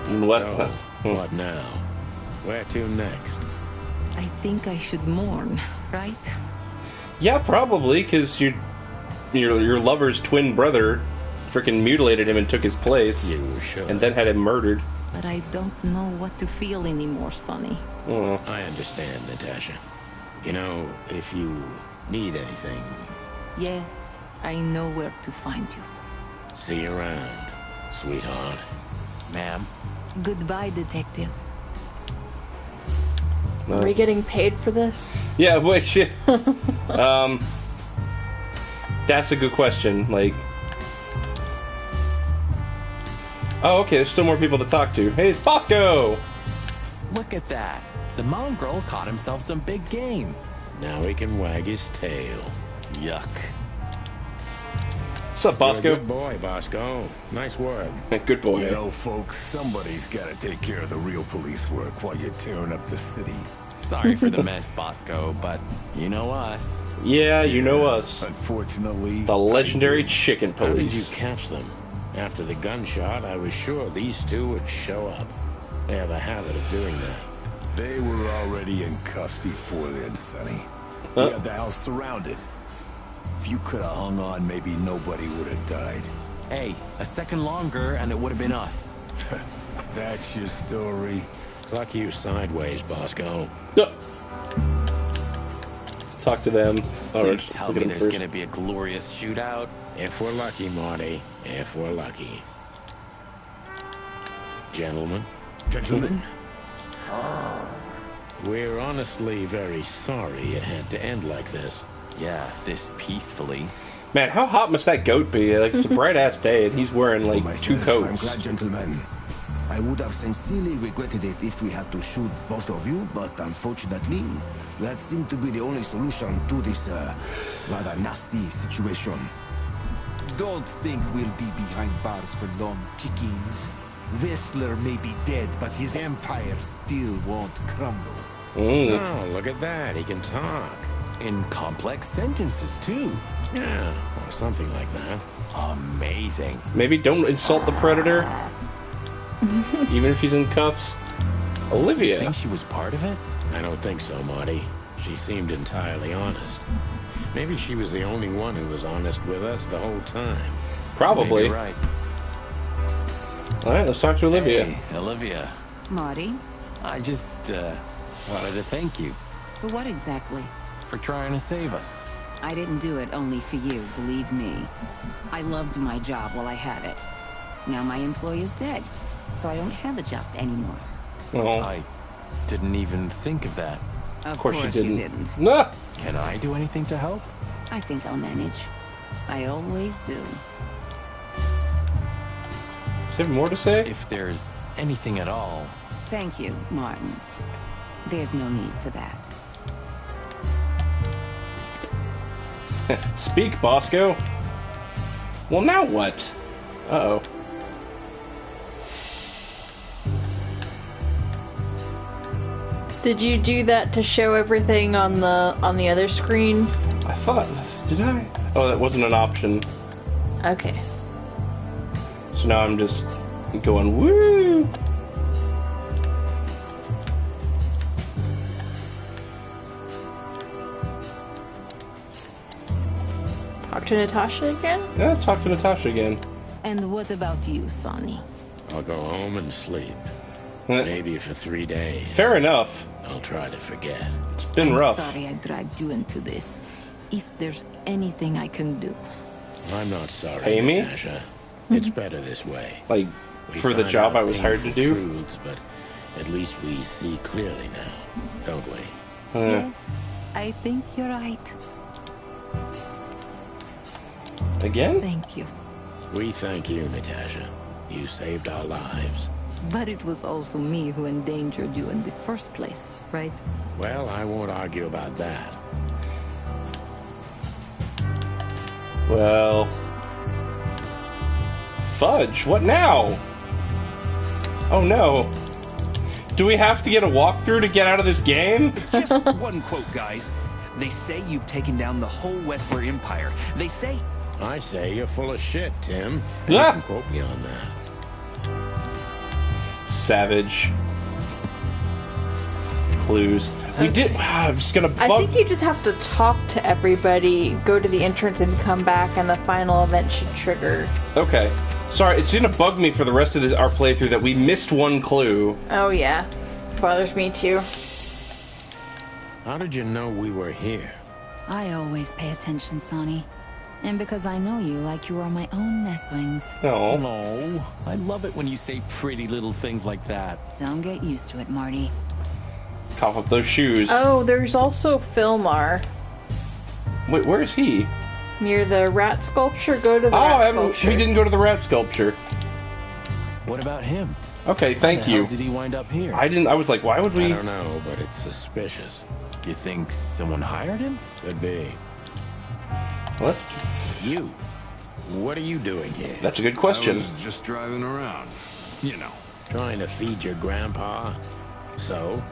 And what? So, what now? Where to next? I think I should mourn, right? Yeah, probably, because your lover's twin brother freaking mutilated him and took his place. You should. And then had him murdered. But I don't know what to feel anymore, Sonny. Oh. I understand, Natasha. You know, if you need anything, Yes, I know where to find you. see you around, sweetheart. Ma'am? Goodbye, detectives. Are we getting paid for this? Yeah, wait, shit. That's a good question. Like, oh, okay, there's still more people to talk to. Hey, it's Bosco! Look at that. The mongrel caught himself some big game. Now he can wag his tail. Yuck. What's up, Bosco? You're a good boy, Bosco. Nice work. Good boy. You know, folks, somebody's got to take care of the real police work while you're tearing up the city. Sorry for the mess, Bosco, but you know us. Yeah, you know us. Unfortunately, The legendary chicken How did you police. catch them? After the gunshot, I was sure these two would show up. They have a habit of doing that. they were already in cuffs before then, Sonny. We had the house surrounded. If you could have hung on, maybe nobody would have died. Hey, a second longer and it would have been us. That's your story. Cluck you sideways, Bosco. Talk to them. Please tell me there's gonna be a glorious shootout. If we're lucky, Marty. If we're lucky. Gentlemen. Gentlemen? We're honestly very sorry it had to end like this. Yeah, this peacefully. Man, how hot must that goat be? Like, it's a bright-ass day, and he's wearing, like, two I'm coats. glad, gentlemen. I would have sincerely regretted it if we had to shoot both of you, but unfortunately, that seemed to be the only solution to this rather nasty situation. Don't think we'll be behind bars for long, chickens. Whistler may be dead, but his empire still won't crumble. Oh, look at that. He can talk. In complex sentences, too. Yeah, or something like that. Amazing. Maybe don't insult the Predator, even if he's in cuffs. Olivia. You think she was part of it? I don't think so, Marty. She seemed entirely honest. Maybe she was the only one who was honest with us the whole time. Probably. Maybe right. All right, let's talk to Olivia. Hey, Olivia. Marty? I just wanted to thank you For what exactly? for trying to save us. I didn't do it only for you, believe me. I loved my job while I had it. Now my employee is dead, so I don't have a job anymore. Oh, I didn't even think of that. Of course you didn't. you didn't. nah. Can I do anything to help? I think I'll manage. I always do. Does he have more to say? If there's anything at all. Thank you, Martin. There's no need for that. Speak, Bosco. Well, now what? Uh-oh. Did you do that to show everything on the other screen? I thought... Did I? Oh, that wasn't an option. Okay. So now I'm just going, woo! Talk to Natasha again? Yeah, let's talk to Natasha again. And what about you, Sonny? I'll go home and sleep. Eh, Maybe for 3 days. fair enough. I'll try to forget. It's been I'm rough. sorry I dragged you into this. If there's anything I can do. I'm not sorry, Pay me? Natasha. It's better this way. Like, We for the find job out I was hired to painful do? Truths, but at least we see clearly now, don't we? Yes, I think you're right. Again? Thank you. We thank you, Natasha. You saved our lives. But it was also me who endangered you in the first place, right? Well, I won't argue about that. Well... Fudge, what now? Oh no. Do we have to get a walkthrough to get out of this game? Just one quote, guys. They say you've taken down the whole Whistler Empire. They say... I say you're full of shit, Tim. And Ah! you can quote me on that. Savage. Clues. We did... I'm just gonna I bug... think you just have to talk to everybody, go to the entrance and come back, and the final event should trigger. Okay. Sorry, it's gonna bug me for the rest of our playthrough that we missed one clue. Oh yeah. Bothers me too. How did you know we were here? I always pay attention, Sonny. And because I know you like you are my own nestlings. No. No. I love it when you say pretty little things like that. Don't get used to it, Marty. Cough up those shoes. Oh, there's also Philmar. Wait, where is he? Near the rat sculpture, go to the rat sculpture. We didn't go to the rat sculpture. What about him? Okay, thank How the you. hell did he wind up here? I was like, why would I we... don't know, but it's suspicious. You think someone hired him? Could be. Well, You. What are you doing here? that's a good question. I was just driving around. You know. Trying to feed your grandpa? So?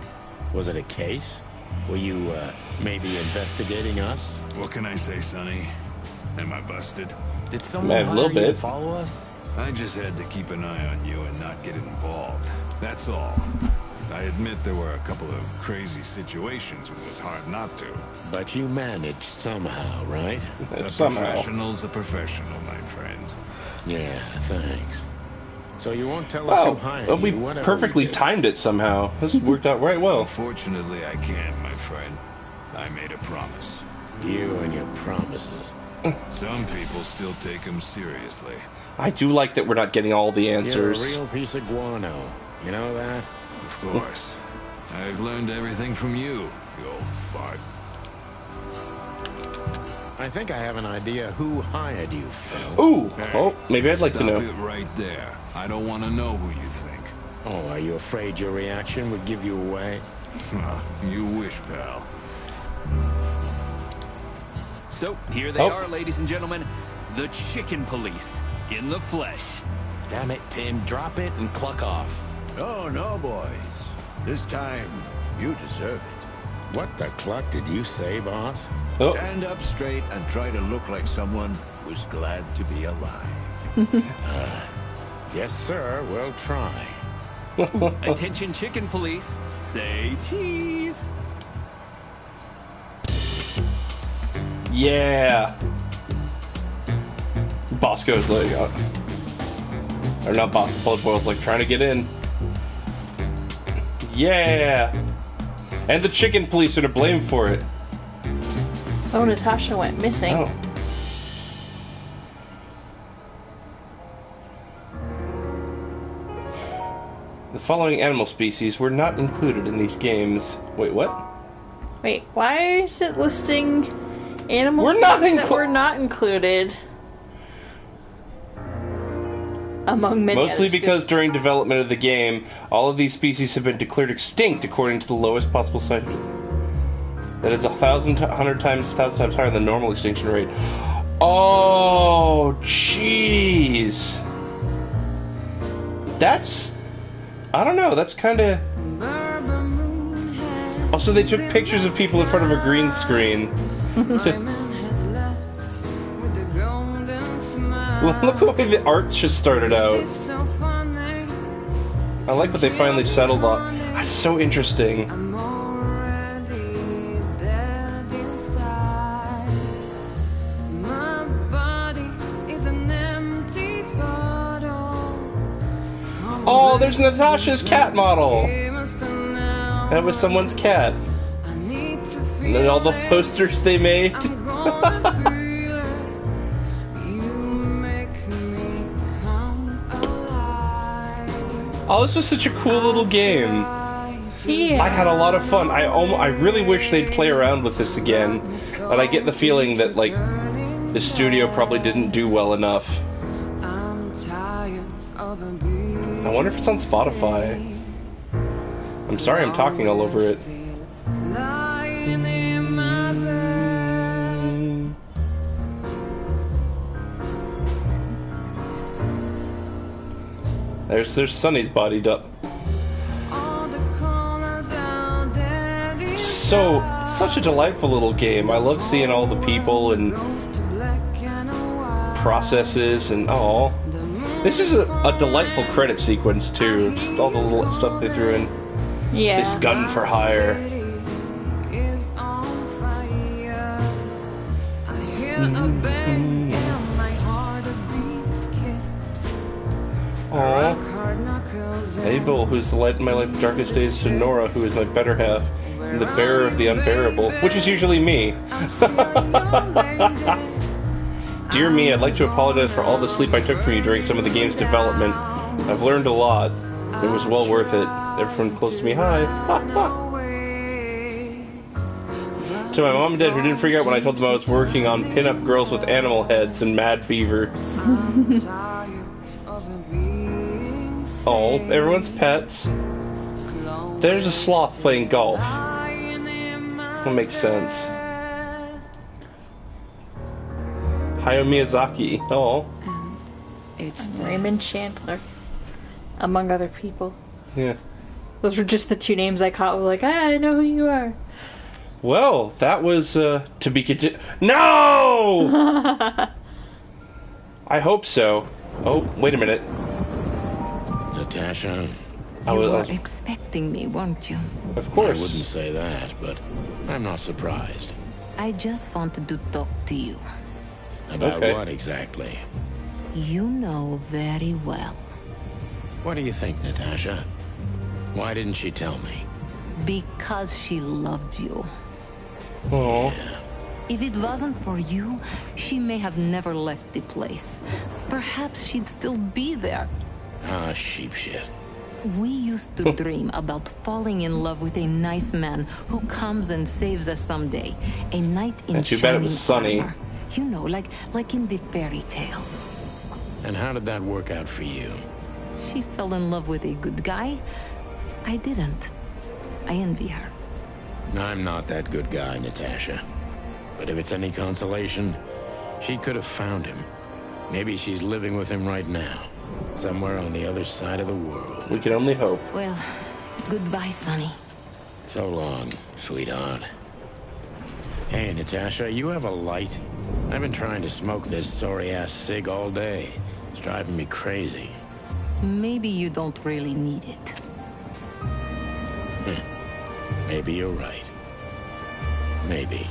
Was it a case? Were you, maybe investigating us? What can I say, Sonny? Am I busted? Did someone a hire little you to bit. follow us? I just had to keep an eye on you and not get involved. That's all. I admit there were a couple of crazy situations where it was hard not to. But you managed somehow, right? A Somehow. professional's a professional, my friend. Yeah, thanks. So you won't tell us who Wow, hired we you, whatever perfectly we did. timed it somehow. This worked out right well. Unfortunately, I can't, my friend. I made a promise. You and your promises. Some people still take them seriously. I do like that we're not getting all the You're a answers. real piece of guano. You know that? Of course. I've learned everything from you old fart. I think I have an idea who hired you, Phil. Ooh! Hey, Oh, maybe I'd like to know. Stop it right there. I don't want to know who you think. Oh, are you afraid your reaction would give you away? You wish, pal. So, here they Oh. are, ladies and gentlemen. The Chicken Police, in the flesh. Damn it, Tim. Drop it and cluck off. Oh, no, boys. This time, you deserve it. What the cluck did you say, boss? Oh, Stand up straight and try to look like someone who's glad to be alive. Yes, sir, we'll try. Attention, Chicken Police. Say cheese. yeah! Bosco's like, or not Bosco, Blood Boil's like trying to get in. Yeah! And the Chicken Police are to blame for it. Oh, Natasha went missing. Oh. The following animal species were not included in these games. Wait, what? Wait, why is it listing animals We're not that were not included? Among many Mostly other because during development of the game, all of these species have been declared extinct according to the lowest possible scientific. That is 1,000 times higher than the normal extinction rate. Oh, jeez. That's... I don't know, that's kind of... Also, they took pictures of people in front of a green screen. Look the way the art just started out. I like what they finally settled on. That's so interesting. Oh, there's Natasha's cat model. That was someone's cat. And then all the posters they made. Oh, this was such a cool little game. Yeah. I had a lot of fun. I really wish they'd play around with this again, but I get the feeling that like the studio probably didn't do well enough. I wonder if it's on Spotify. I'm sorry I'm talking all over it. There's Sunny's bodied up. Such a delightful little game. I love seeing all the people and processes and all. This is a delightful credit sequence too. Just all the little stuff they threw in. Yeah. This gun for hire. Aww. Abel, who's the light in my life, darkest days, to Nora, who is my better half, and the bearer of the unbearable, which is usually me. Dear me, I'd like to apologize for all the sleep I took for you during some of the game's development. I've learned a lot. It was well worth it. Everyone close to me, hi. To my mom and dad, who didn't freak out when I told them I was working on pin-up girls with animal heads and mad beavers. Oh, everyone's pets. There's a sloth playing golf. That makes sense. Hayao Miyazaki. Oh. It's Raymond Chandler, among other people. Yeah. Those were just the two names I caught. Like, I know who you are. Well, that was to be continued. No! I hope so. Oh, wait a minute. Natasha. You were expecting me, weren't you? Of course. I wouldn't say that, but I'm not surprised. I just wanted to talk to you. About what exactly? You know very well. What do you think, Natasha? Why didn't she tell me? Because she loved you. Oh. Yeah. If it wasn't for you, she may have never left the place. Perhaps she'd still be there. Ah, sheep shit. We used to dream about falling in love with a nice man who comes and saves us someday. A knight in too bad it was shining sunny. armor. You know, like in the fairy tales. And how did that work out for you? She fell in love with a good guy. I didn't. I envy her. I'm not that good guy, Natasha. But if it's any consolation, she could have found him. Maybe she's living with him right now. Somewhere on the other side of the world. We can only hope. Well, goodbye, Sonny. So long, sweetheart. Hey, Natasha, you have a light? I've been trying to smoke this sorry-ass cig all day. It's driving me crazy. Maybe you don't really need it. Maybe you're right. Maybe.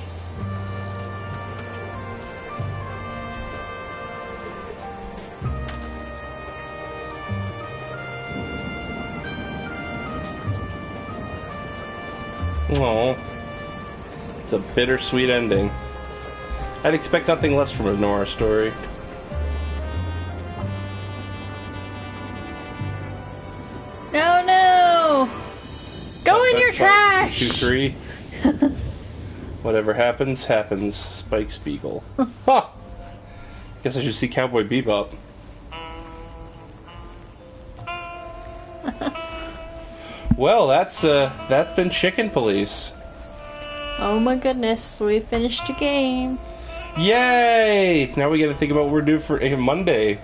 Oh. It's a bittersweet ending. I'd expect nothing less from a noir story. No! Go in your trash! 2, 3. Whatever happens, happens. Spike Spiegel. Huh! Guess I should see Cowboy Bebop. Well, that's been Chicken Police. Oh my goodness, we finished a game. Yay! Now we gotta think about what we're doing for Monday.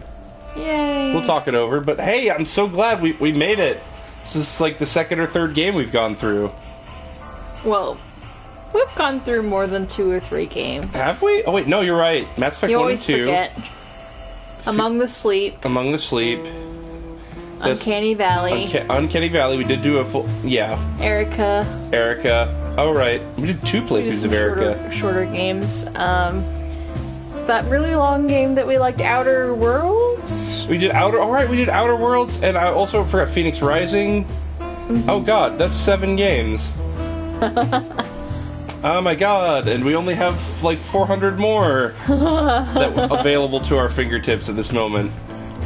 Yay! We'll talk it over, but hey, I'm so glad we made it. This is like the second or third game we've gone through. Well, we've gone through more than 2 or 3 games. Have we? Oh wait, no, you're right. Mass Effect 1 and 2. You always forget. Among the Sleep. Among the Sleep. Uncanny Valley. Uncanny Valley, we did do a full... Yeah. Erica. Oh, right. We did 2 playthroughs of Erica. Shorter games. That really long game that we liked, Outer Worlds? We did we did Outer Worlds, and I also forgot Phoenix Rising. Mm-hmm. Oh god, that's 7 games. Oh my god, and we only have like 400 more available to our fingertips at this moment.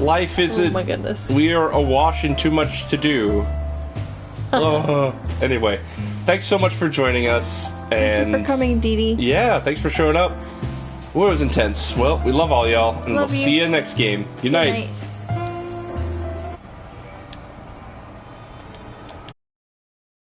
Life isn't... Oh my goodness. We are awash in too much to do. Anyway, thanks so much for joining us. And thank you for coming, Dee Dee. Yeah, thanks for showing up. Well, it was intense. Well, we love all y'all, and we'll see you next game. Good night.